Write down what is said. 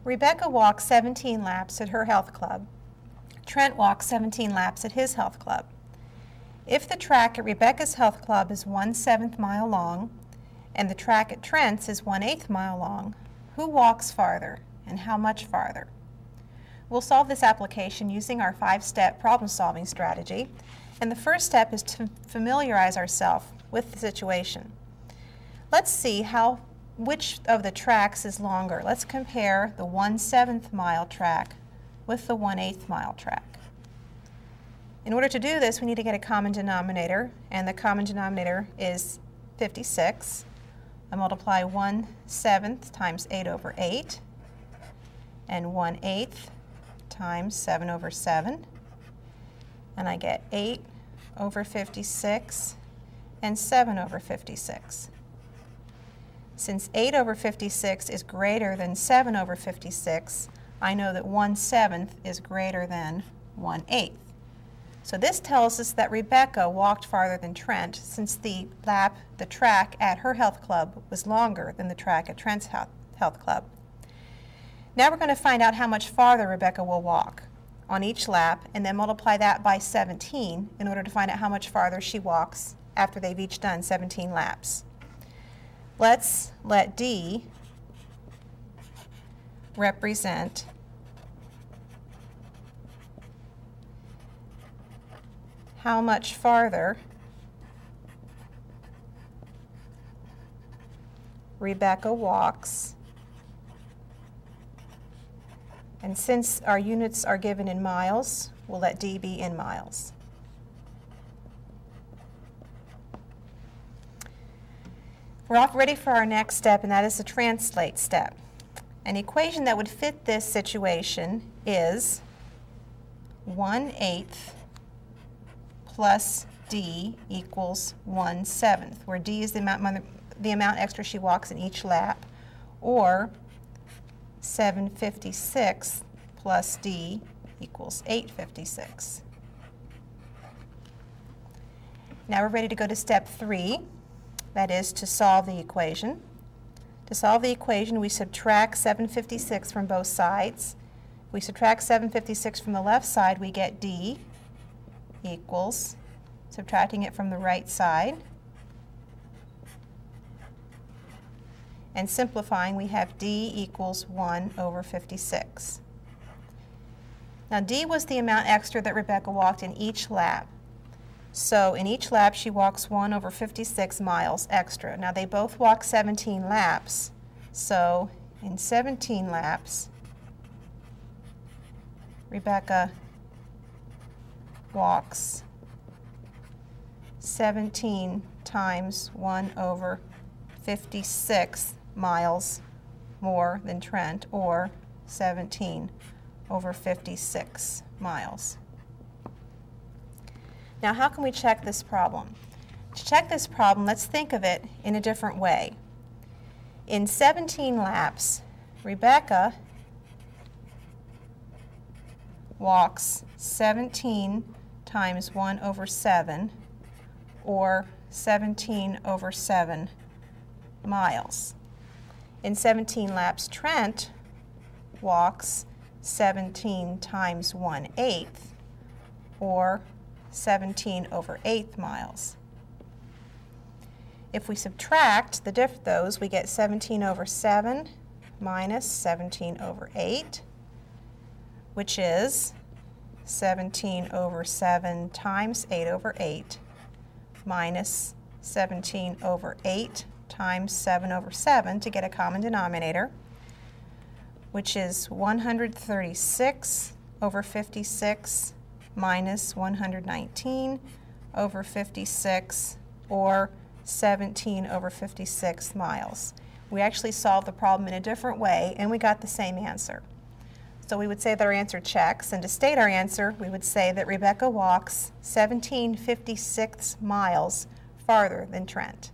Rebecca walks 17 laps at her health club. Trent walks 17 laps at his health club. If the track at Rebecca's health club is 1/7 mile long and the track at Trent's is 1/8 mile long, who walks farther and how much farther? We'll solve this application using our 5-step problem-solving strategy. And the first step is to familiarize ourselves with the situation. Let's see which of the tracks is longer. Let's compare the 1/7 mile track with the 1/8 mile track. In order to do this, we need to get a common denominator, and the common denominator is 56. I multiply 1/7 times 8/8 and 1/8 times 7/7, and I get 8/56 and 7/56. Since 8/56 is greater than 7/56, I know that 1/7 is greater than 1/8. So this tells us that Rebecca walked farther than Trent, since the track at her health club was longer than the track at Trent's health club. Now we're going to find out how much farther Rebecca will walk on each lap, and then multiply that by 17 in order to find out how much farther she walks after they've each done 17 laps. Let's let D represent how much farther Rebecca walks. And since our units are given in miles, we'll let D be in miles. We're all ready for our next step, and that is the translate step. An equation that would fit this situation is 1/8 plus D equals 1/7, where D is the amount extra she walks in each lap, or 7/56 plus D equals 8/56. Now we're ready to go to step 3, that is to solve the equation. To solve the equation, we subtract 7/56 from both sides. If we subtract 7/56 from the left side, we get D equals, subtracting it from the right side, and simplifying, we have D equals 1/56. Now D was the amount extra that Rebecca walked in each lap. So in each lap she walks 1/56 miles extra. Now they both walk 17 laps, so in 17 laps Rebecca walks 17 times 1/56 miles more than Trent, or 17/56 miles. Now how can we check this problem? To check this problem, let's think of it in a different way. In 17 laps, Rebecca walks 17 times 1/7, or 17/7 miles. In 17 laps, Trent walks 17 times 1/8, or 17/8 miles. If we subtract those, we get 17/7 minus 17/8, which is 17/7 times 8/8 minus 17/8 times 7/7 to get a common denominator, which is 136/56 minus 119/56, or 17/56 miles. We actually solved the problem in a different way, and we got the same answer. So we would say that our answer checks, and to state our answer, we would say that Rebecca walks 17/56 miles farther than Trent.